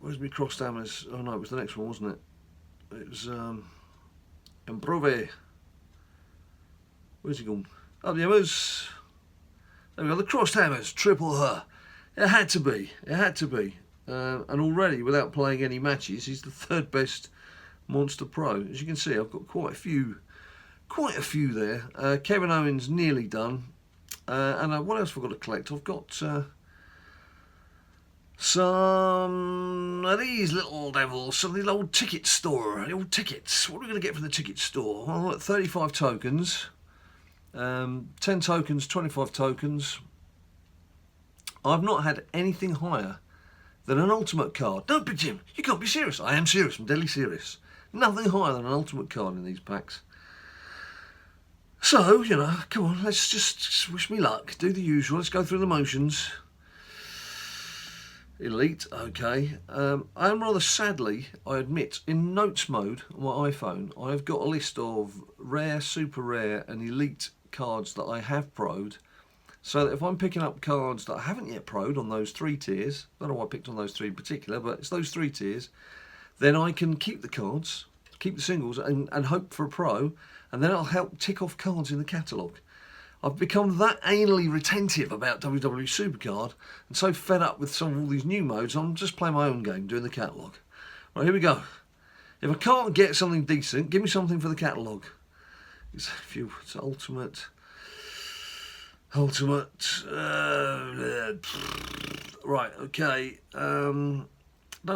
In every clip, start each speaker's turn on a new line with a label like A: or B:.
A: Where's my crossed hammers? Oh no, it was the next one, wasn't it? It was Improve. Where's he gone? Up the hammers. There we go, the crossed hammers, triple her. It had to be, it had to be. And already, without playing any matches, he's the 3rd best Monster Pro. As you can see, I've got quite a few there. Kevin Owens nearly done. And what else have I got to collect? I've got some of these little devils, some of the old ticket store, the old tickets. What are we going to get from the ticket store? Well, 35 tokens, 10 tokens, 25 tokens. I've not had anything higher than an ultimate card. No, Big Jim, you can't be serious. I am serious, I'm deadly serious. Nothing higher than an ultimate card in these packs. So, you know, come on, let's just wish me luck. Do the usual, let's go through the motions. Elite, okay. I am rather sadly, I admit, in notes mode on my iPhone, I've got a list of rare, super rare and elite cards that I have pro'd. So that if I'm picking up cards that I haven't yet pro'd on those 3 tiers, I don't know why I picked on those 3 in particular, but it's those 3 tiers, then I can keep the cards, keep the singles and hope for a pro, and then I'll help tick off cards in the catalogue. I've become that anally retentive about WWE Supercard and so fed up with some of all these new modes, I'm just playing my own game, doing the catalogue. Right, here we go. If I can't get something decent, give me something for the catalogue. It's ultimate... right, okay. Don't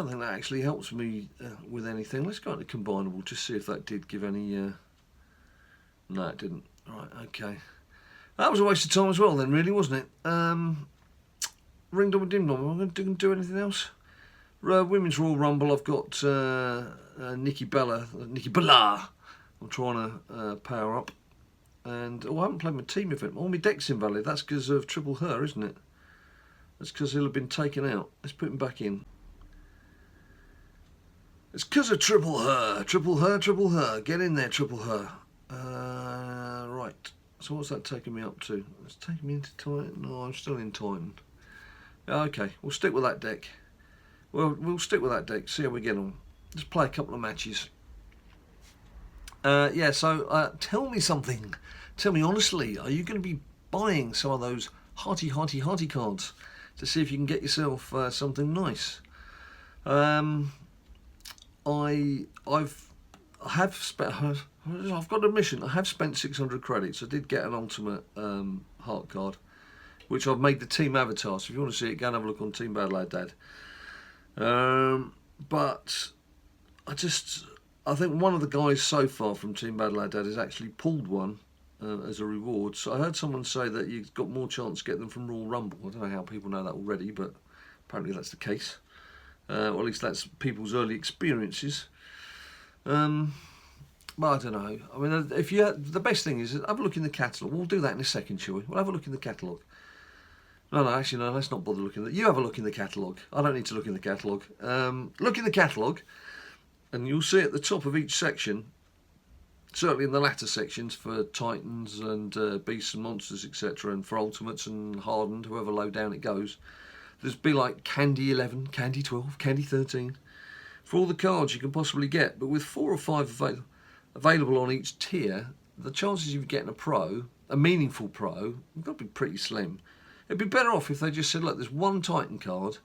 A: think that actually helps me with anything. Let's go into combinable, just see if that did give any... No, it didn't. Right, okay. That was a waste of time as well then, really, wasn't it? Ring Dom and Dim Dom, am I going to do anything else? Women's Royal Rumble, I've got Nikki Bella. I'm trying to power up. And, oh, I haven't played my team event. Oh, my deck's invalid. That's because of Triple Her, isn't it? That's because he'll have been taken out. Let's put him back in. It's because of Triple Her. Triple Her, Triple Her. Get in there, Triple Her. Right. So what's that taking me up to? It's taking me into Titan. No, I'm still in Titan. Okay, we'll stick with that deck. Well, we'll stick with that deck. See how we get on. Let's play a couple of matches. Yeah, so tell me something. Tell me honestly, are you going to be buying some of those hearty cards to see if you can get yourself something nice? I've got an admission. I have spent 600 credits. I did get an ultimate heart card, which I've made the team avatar. So if you want to see it, go and have a look on Team BadLadDad. But I think one of the guys so far from Team BadLadDad has actually pulled one as a reward. So I heard someone say that you've got more chance to get them from Royal Rumble. I don't know how people know that already, but apparently that's the case. Or at least that's people's early experiences. But I don't know. I mean, the best thing is have a look in the catalogue. We'll do that in a second, shall we? We'll have a look in the catalogue. No, actually, no. Let's not bother looking at that. You have a look in the catalogue. I don't need to look in the catalogue. Look in the catalogue, and you'll see at the top of each section, certainly in the latter sections for Titans and Beasts and Monsters, etc., and for Ultimates and Hardened, whoever low down it goes, there's be like Candy 11, Candy 12, Candy 13, for all the cards you can possibly get. But with 4 or 5 available on each tier, the chances of getting a meaningful pro, have got to be pretty slim. It'd be better off if they just said, look, there's one Titan card,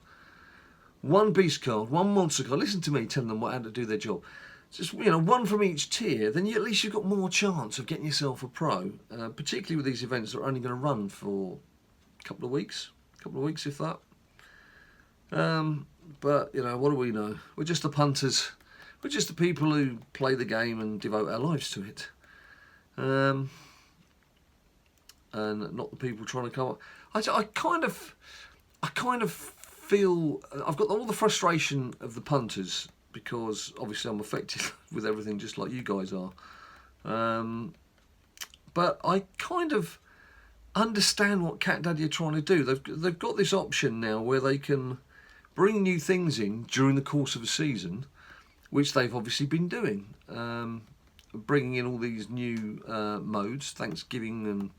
A: one Beast card, one Monster card. Listen to me telling them how to do their job. Just, you know, one from each tier, then at least you've got more chance of getting yourself a pro, particularly with these events that are only going to run for a couple of weeks if that. But, you know, what do we know? We're just the punters. We're just the people who play the game and devote our lives to it. And not the people trying to come up. I kind of feel I've got all the frustration of the punters because obviously I'm affected with everything just like you guys are. But I kind of understand what Cat Daddy are trying to do. They've got this option now where they can bring new things in during the course of a season, which they've obviously been doing. Bringing in all these new modes, Thanksgiving and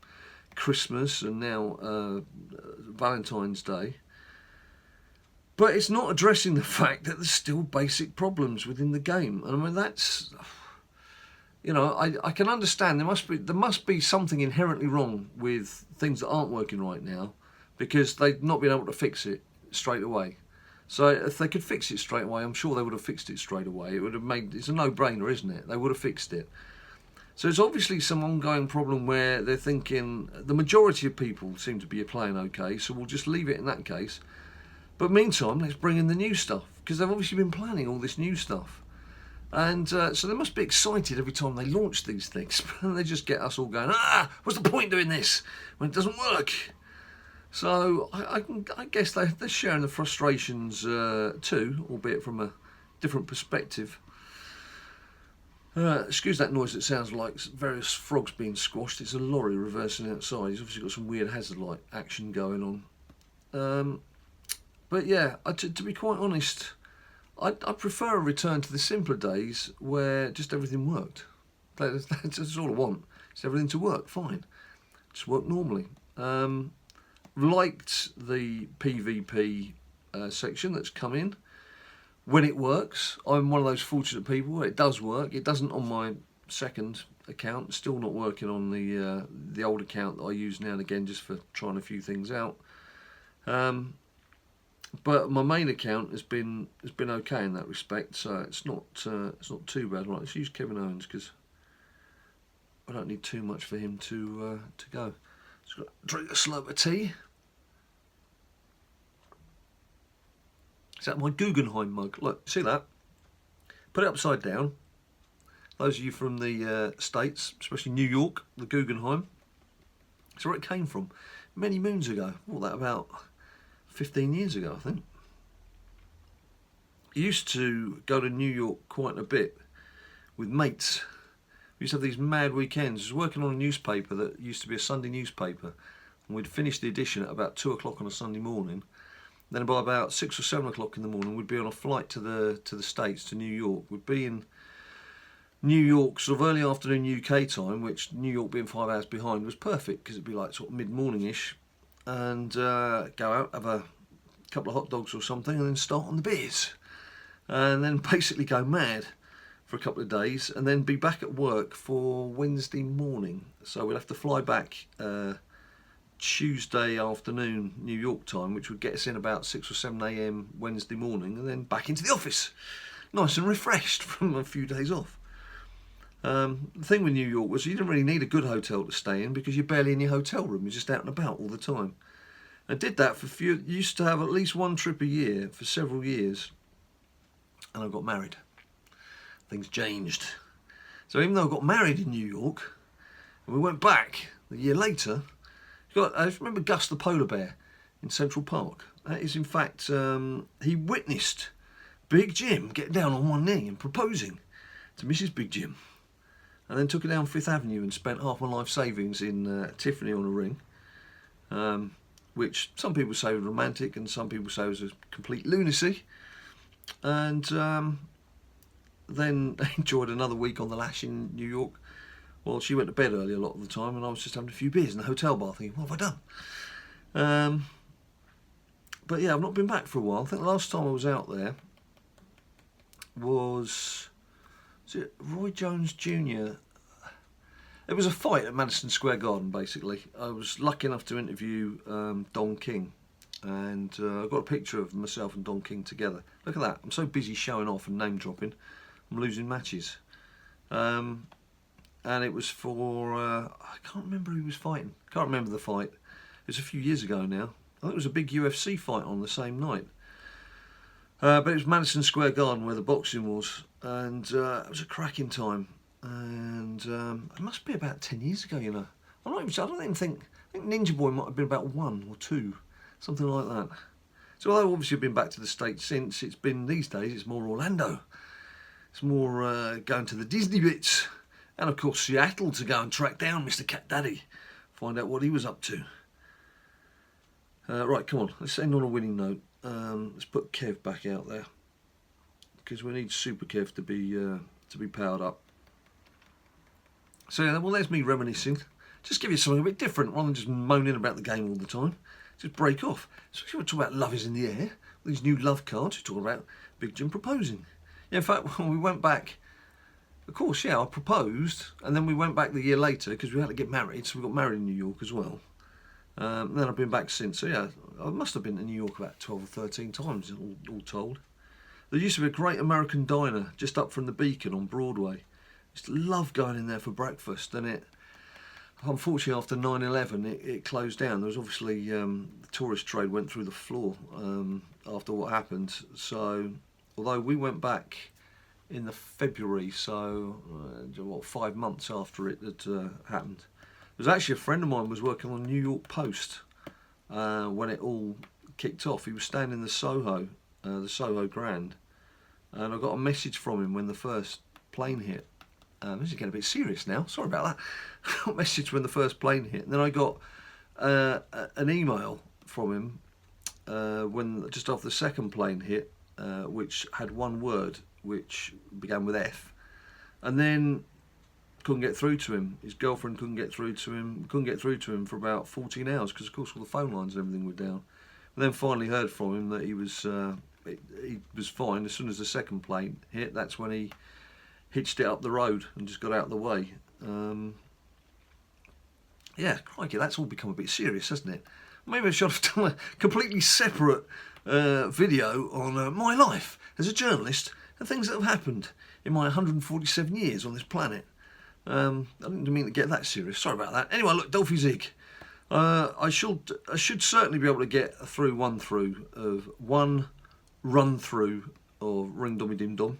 A: Christmas and now Valentine's Day. But it's not addressing the fact that there's still basic problems within the game. And I mean, that's, you know, I can understand there must be something inherently wrong with things that aren't working right now, because they've not been able to fix it straight away. So if they could fix it straight away, I'm sure they would have fixed it straight away. It would have made, it's a no-brainer, isn't it? They would have fixed it. So it's obviously some ongoing problem where they're thinking, the majority of people seem to be playing okay, so we'll just leave it in that case. But meantime, let's bring in the new stuff, because they've obviously been planning all this new stuff. And so they must be excited every time they launch these things. And they just get us all going, what's the point doing this when it doesn't work? So I guess they're sharing the frustrations too, albeit from a different perspective. Excuse that noise, it sounds like various frogs being squashed. It's a lorry reversing outside. He's obviously got some weird hazard light action going on. But yeah, to be quite honest, I prefer a return to the simpler days where just everything worked. That's all I want. It's everything to work fine. Just work normally. Liked the PvP section that's come in. When it works, I'm one of those fortunate people. It does work. It doesn't on my second account. It's still not working on the old account that I use now and again just for trying a few things out. But my main account has been okay in that respect, so it's not too bad. Right, let's use Kevin Owens because I don't need too much for him to go. Just got to drink a slurp of tea. Is that my Guggenheim mug? Look, see that? Put it upside down. Those of you from the States, especially New York, the Guggenheim. That's where it came from. Many moons ago. What, that about 15 years ago, I think. I used to go to New York quite a bit with mates. We used to have these mad weekends. I was working on a newspaper that used to be a Sunday newspaper, and we'd finish the edition at about 2 o'clock on a Sunday morning. Then by about 6 or 7 o'clock in the morning, we'd be on a flight to the States, to New York. We'd be in New York sort of early afternoon UK time, which New York being 5 hours behind was perfect because it'd be like sort of mid-morning-ish, and go out, have a couple of hot dogs or something, and then start on the beers, and then basically go mad for a couple of days, and then be back at work for Wednesday morning. So we'd have to fly back Tuesday afternoon New York time, which would get us in about 6 or 7 a.m. Wednesday morning, and then back into the office, nice and refreshed from a few days off. The thing with New York was you didn't really need a good hotel to stay in because you're barely in your hotel room, you're just out and about all the time. I did that for used to have at least one trip a year for several years, and I got married. Things changed. So even though I got married in New York, and we went back a year later, I remember Gus the polar bear in Central Park. That is in fact, he witnessed Big Jim get down on one knee and proposing to Mrs. Big Jim, and then took her down Fifth Avenue and spent half my life savings in Tiffany on a ring, which some people say was romantic and some people say was a complete lunacy. And then enjoyed another week on the lash in New York. Well, she went to bed early a lot of the time, and I was just having a few beers in the hotel bar thinking, what have I done? But yeah, I've not been back for a while. I think the last time I was out there was it Roy Jones Jr.? It was a fight at Madison Square Garden, basically. I was lucky enough to interview Don King, and I got a picture of myself and Don King together. Look at that. I'm so busy showing off and name dropping, I'm losing matches. And it was for, I can't remember who he was fighting. Can't remember the fight. It was a few years ago now. I think it was a big UFC fight on the same night. But it was Madison Square Garden where the boxing was, and it was a cracking time. And it must be about 10 years ago, you know. I think Ninja Boy might have been about 1 or 2, something like that. So although obviously I've been back to the States since, it's been these days, it's more Orlando. It's more going to the Disney bits. And of course Seattle to go and track down Mr. Cat Daddy, find out what he was up to. Right, come on, let's end on a winning note. Let's put Kev back out there, because we need Super Kev to be powered up. So yeah, well, there's me reminiscing. Just give you something a bit different rather than just moaning about the game all the time. Just break off. Especially when we talk about Love Is in the Air. these new love cards. You talk about Big Jim proposing. Yeah, in fact, when we went back, of course, yeah, I proposed, and then we went back the year later because we had to get married, so we got married in New York as well. Then I've been back since. So yeah, I must have been to New York about 12 or 13 times, all told. There used to be a great American diner just up from the Beacon on Broadway. I used to love going in there for breakfast, and it, unfortunately, after 9/11, it closed down. There was obviously the tourist trade went through the floor after what happened. So, although we went back in the February, so what, 5 months after it had happened. There was actually a friend of mine was working on New York Post when it all kicked off. He was staying in the Soho Grand, and I got a message from him when the first plane hit. This is getting a bit serious now. Sorry about that. I got a message when the first plane hit, and then I got an email from him when just after the second plane hit, which had one word which began with F, and then couldn't get through to him. His girlfriend couldn't get through to him for about 14 hours because of course all the phone lines and everything were down. And then finally heard from him that he was fine. As soon as the second plane hit, that's when he hitched it up the road and just got out of the way. Yeah, crikey, that's all become a bit serious, hasn't it? Maybe I should have done a completely separate video on my life as a journalist and things that have happened in my 147 years on this planet. I didn't mean to get that serious. Sorry about that. Anyway, look, Dolphy Zig. I should certainly be able to get through one run through of Ring Dommy Dim Dom.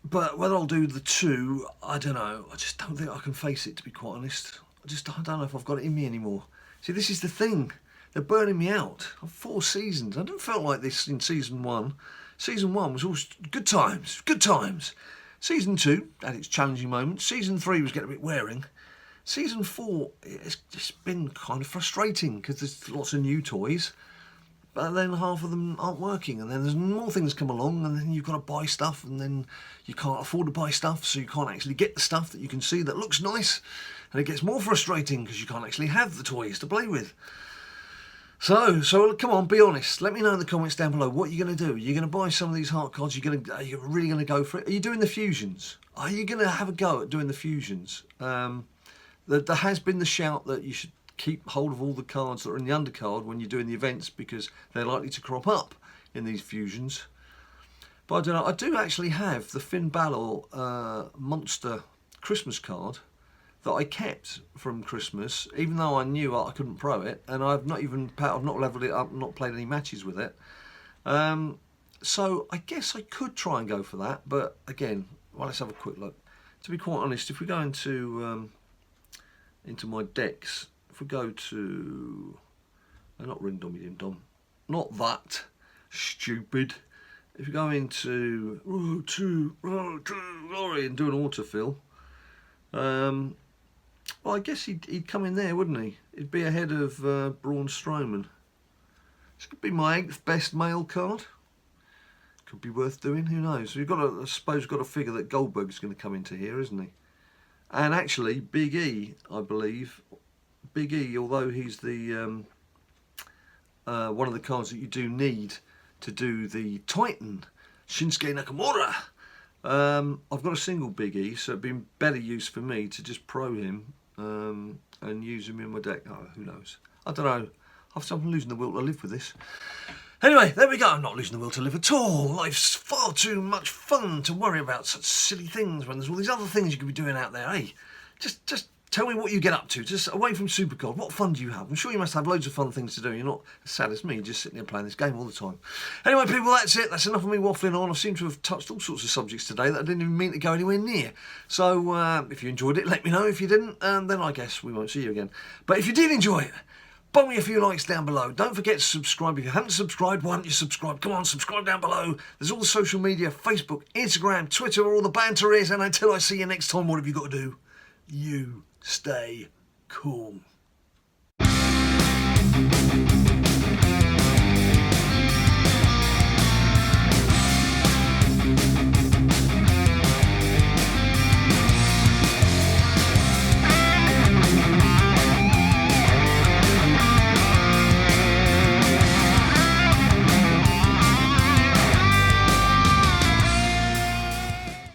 A: But whether I'll do the two, I don't know. I just don't think I can face it, to be quite honest. I don't know if I've got it in me anymore. See, this is the thing. They're burning me out. 4 seasons. I didn't feel like this in season 1. Season 1 was all good times. Good times. Season 2 had its challenging moments. Season 3 was getting a bit wearing. Season 4, it's just been kind of frustrating because there's lots of new toys, but then half of them aren't working, and then there's more things come along, and then you've got to buy stuff, and then you can't afford to buy stuff, so you can't actually get the stuff that you can see that looks nice, and it gets more frustrating because you can't actually have the toys to play with. So come on, be honest. Let me know in the comments down below what you're going to do. Are you going to buy some of these heart cards? Are you really going to go for it? Are you doing the fusions? Are you going to have a go at doing the fusions? There has been the shout that you should keep hold of all the cards that are in the undercard when you're doing the events because they're likely to crop up in these fusions. But I don't know. I do actually have the Finn Balor Monster Christmas card that I kept from Christmas, even though I knew I couldn't pro it, and I've not leveled it up, not played any matches with it. So I guess I could try and go for that, but again, well, let's have a quick look. To be quite honest, if we go into my decks, if we go to not Ring Dommy Dim Dom, not that stupid. If you go into Glory and do an autofill, well, I guess he'd come in there, wouldn't he? He'd be ahead of Braun Strowman. This could be my 8th best male card. Could be worth doing, who knows? So you've got to, I suppose, you've got to figure that Goldberg's going to come into here, isn't he? And actually, Big E, I believe, Big E, although he's the one of the cards that you do need to do the Titan, Shinsuke Nakamura. I've got a single Big E, so it'd be better use for me to just pro him and use him in my deck. Oh, who knows? I don't know. I'm losing the will to live with this. Anyway, there we go. I'm not losing the will to live at all. Life's far too much fun to worry about such silly things when there's all these other things you could be doing out there. Hey, just tell me what you get up to. Just away from Supercard, what fun do you have? I'm sure you must have loads of fun things to do. You're not as sad as me, just sitting there playing this game all the time. Anyway, people, that's it. That's enough of me waffling on. I seem to have touched all sorts of subjects today that I didn't even mean to go anywhere near. So if you enjoyed it, let me know. If you didn't, then I guess we won't see you again. But if you did enjoy it, bung me a few likes down below. Don't forget to subscribe. If you haven't subscribed, why don't you subscribe? Come on, subscribe down below. There's all the social media, Facebook, Instagram, Twitter, where all the banter is. And until I see you next time, what have you got to do? You stay cool.